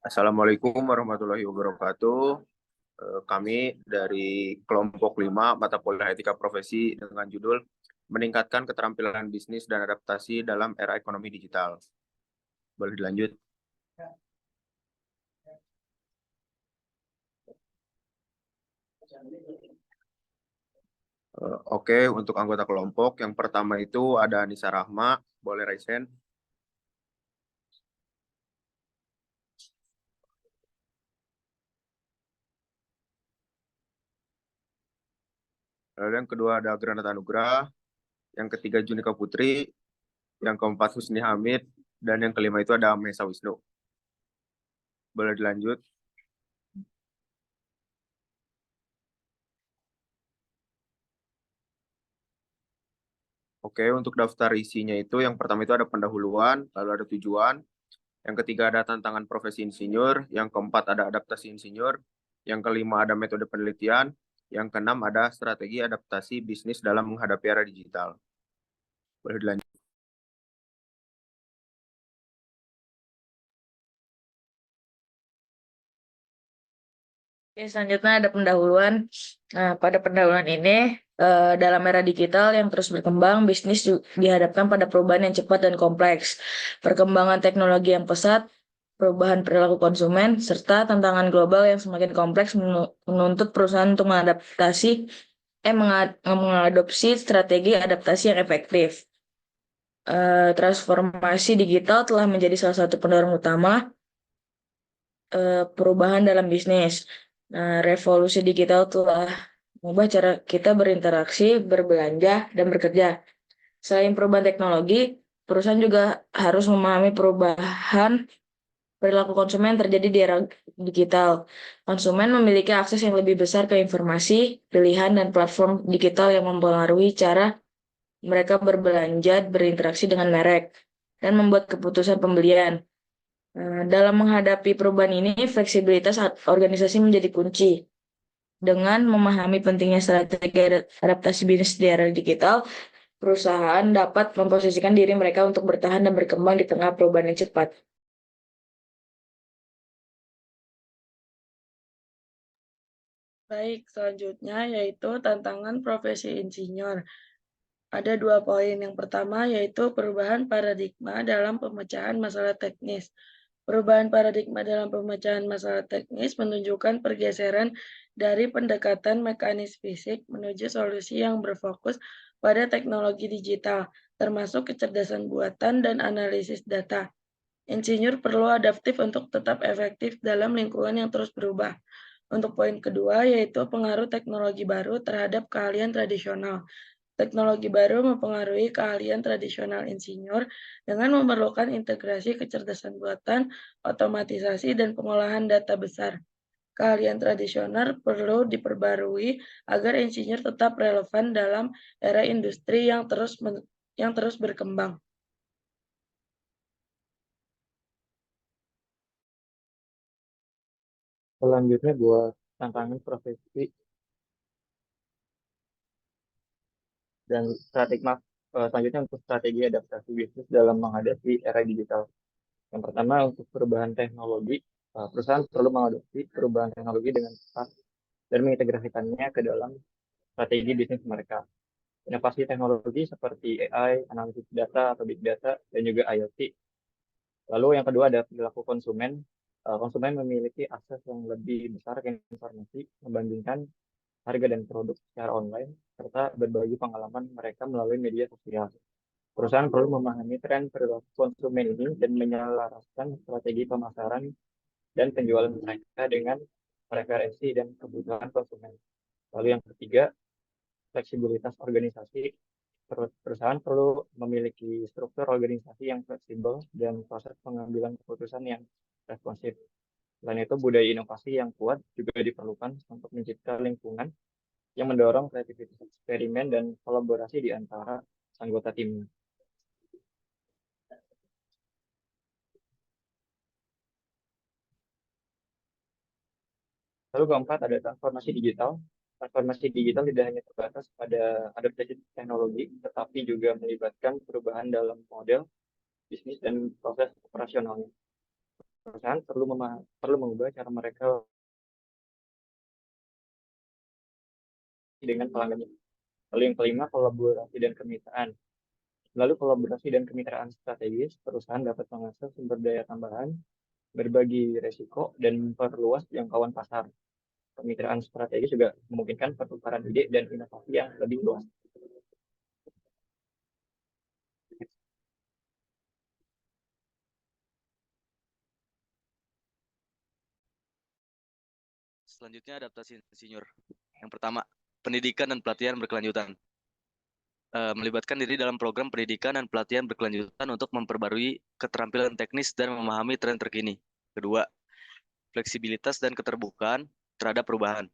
Assalamualaikum warahmatullahi wabarakatuh. Kami dari kelompok 5 mata kuliah etika profesi dengan judul meningkatkan keterampilan bisnis dan adaptasi dalam era ekonomi digital. Boleh dilanjut? Oke, untuk anggota kelompok yang pertama itu ada Nisa Rahma. Boleh raise hand? Lalu yang kedua ada Granata Nugrah, yang ketiga Junika Putri, yang keempat Husni Hamid, dan yang kelima itu ada Mesa Wisnu. Boleh dilanjut? Oke, untuk daftar isinya itu yang pertama itu ada pendahuluan, lalu ada tujuan, yang ketiga ada tantangan profesi insinyur, yang keempat ada adaptasi insinyur, yang kelima ada metode penelitian, yang keenam ada strategi adaptasi bisnis dalam menghadapi era digital. Boleh dilanjut. Oke, selanjutnya ada pendahuluan. Nah, pada pendahuluan ini, dalam era digital yang terus berkembang, bisnis dihadapkan pada perubahan yang cepat dan kompleks. Perkembangan teknologi yang pesat, perubahan perilaku konsumen, serta tantangan global yang semakin kompleks menuntut perusahaan untuk mengadopsi strategi adaptasi yang efektif. Transformasi digital telah menjadi salah satu pendorong utama perubahan dalam bisnis. Nah, revolusi digital telah mengubah cara kita berinteraksi, berbelanja, dan bekerja. Selain perubahan teknologi, perusahaan juga harus memahami perubahan perilaku konsumen yang terjadi di era digital. Konsumen memiliki akses yang lebih besar ke informasi, pilihan, dan platform digital yang mempengaruhi cara mereka berbelanja, berinteraksi dengan merek, dan membuat keputusan pembelian. Dalam menghadapi perubahan ini, fleksibilitas organisasi menjadi kunci. Dengan memahami pentingnya strategi adaptasi bisnis di era digital, perusahaan dapat memposisikan diri mereka untuk bertahan dan berkembang di tengah perubahan yang cepat. Baik, selanjutnya yaitu tantangan profesi insinyur. Ada 2 poin. Yang pertama yaitu perubahan paradigma dalam pemecahan masalah teknis. Perubahan paradigma dalam pemecahan masalah teknis menunjukkan pergeseran dari pendekatan mekanis fisik menuju solusi yang berfokus pada teknologi digital, termasuk kecerdasan buatan dan analisis data. Insinyur perlu adaptif untuk tetap efektif dalam lingkungan yang terus berubah. Untuk poin kedua, yaitu pengaruh teknologi baru terhadap keahlian tradisional. Teknologi baru mempengaruhi keahlian tradisional insinyur dengan memerlukan integrasi kecerdasan buatan, otomatisasi, dan pengolahan data besar. Keahlian tradisional perlu diperbarui agar insinyur tetap relevan dalam era industri yang terus berkembang. Selanjutnya buat tantangan profesi dan selanjutnya untuk strategi adaptasi bisnis dalam menghadapi era digital. Yang pertama untuk perubahan teknologi, perusahaan perlu mengadopsi perubahan teknologi dengan cepat dan mengintegrasikannya ke dalam strategi bisnis mereka. Inovasi teknologi seperti AI, analisis data atau big data, dan juga IoT. Lalu yang kedua ada perilaku konsumen. Konsumen memiliki akses yang lebih besar ke informasi membandingkan harga dan produk secara online, serta berbagi pengalaman mereka melalui media sosial. Perusahaan perlu memahami tren perilaku konsumen ini dan menyelaraskan strategi pemasaran dan penjualan mereka dengan preferensi dan kebutuhan konsumen. Lalu yang ketiga, fleksibilitas organisasi. Perusahaan perlu memiliki struktur organisasi yang fleksibel dan proses pengambilan keputusan yang responsif. Selain itu, budaya inovasi yang kuat juga diperlukan untuk menciptakan lingkungan yang mendorong kreativitas eksperimen dan kolaborasi di antara anggota timnya. Lalu keempat ada transformasi digital. Transformasi digital tidak hanya terbatas pada adaptasi teknologi, tetapi juga melibatkan perubahan dalam model bisnis dan proses operasionalnya. perusahaan perlu mengubah cara mereka dengan pelanggannya. Lalu yang kelima, kolaborasi dan kemitraan. Lalu kolaborasi dan kemitraan strategis, perusahaan dapat mengakses sumber daya tambahan, berbagi resiko, dan memperluas jangkauan pasar. Kemitraan strategis juga memungkinkan pertukaran ide dan inovasi yang lebih luas. Selanjutnya adaptasi insinyur. Yang pertama, pendidikan dan pelatihan berkelanjutan. Melibatkan diri dalam program pendidikan dan pelatihan berkelanjutan untuk memperbarui keterampilan teknis dan memahami tren terkini. Kedua, fleksibilitas dan keterbukaan terhadap perubahan.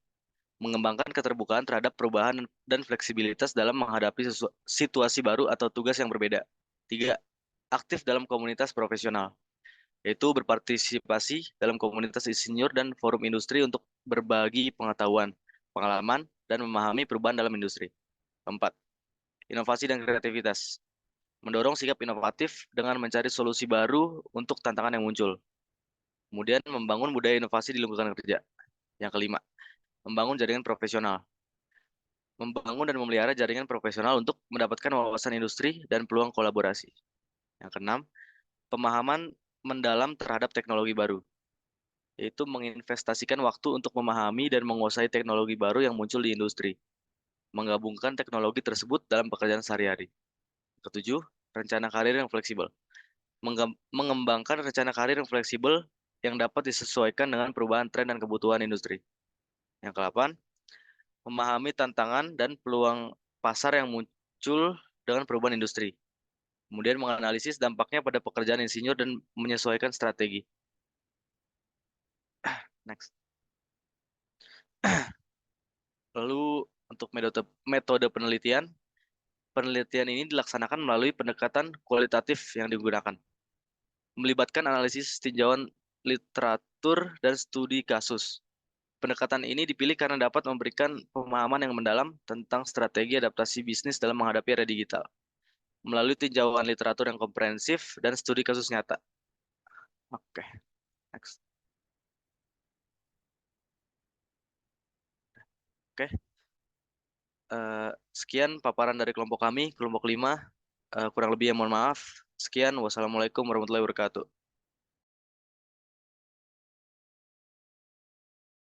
Mengembangkan keterbukaan terhadap perubahan dan fleksibilitas dalam menghadapi situasi baru atau tugas yang berbeda. Tiga, aktif dalam komunitas profesional, yaitu berpartisipasi dalam komunitas insinyur dan forum industri untuk berbagi pengetahuan, pengalaman, dan memahami perubahan dalam industri. Keempat, inovasi dan kreativitas. Mendorong sikap inovatif dengan mencari solusi baru untuk tantangan yang muncul. Kemudian membangun budaya inovasi di lingkungan kerja. Yang kelima, membangun jaringan profesional. Membangun dan memelihara jaringan profesional untuk mendapatkan wawasan industri dan peluang kolaborasi. Yang keenam, pemahaman mendalam terhadap teknologi baru, yaitu menginvestasikan waktu untuk memahami dan menguasai teknologi baru yang muncul di industri. Menggabungkan teknologi tersebut dalam pekerjaan sehari-hari. Ketujuh, rencana karir yang fleksibel. Mengembangkan rencana karir yang fleksibel yang dapat disesuaikan dengan perubahan tren dan kebutuhan industri. Yang kedelapan, memahami tantangan dan peluang pasar yang muncul dengan perubahan industri. Kemudian menganalisis dampaknya pada pekerjaan insinyur dan menyesuaikan strategi. Next. Lalu untuk metode penelitian ini dilaksanakan melalui pendekatan kualitatif yang digunakan. Melibatkan analisis tinjauan literatur dan studi kasus. Pendekatan ini dipilih karena dapat memberikan pemahaman yang mendalam tentang strategi adaptasi bisnis dalam menghadapi era digital, melalui tinjauan literatur yang komprehensif dan studi kasus nyata. Oke, next. Oke. Sekian paparan dari kelompok kami, kelompok 5. Kurang lebih ya mohon maaf. Sekian, wassalamualaikum warahmatullahi wabarakatuh.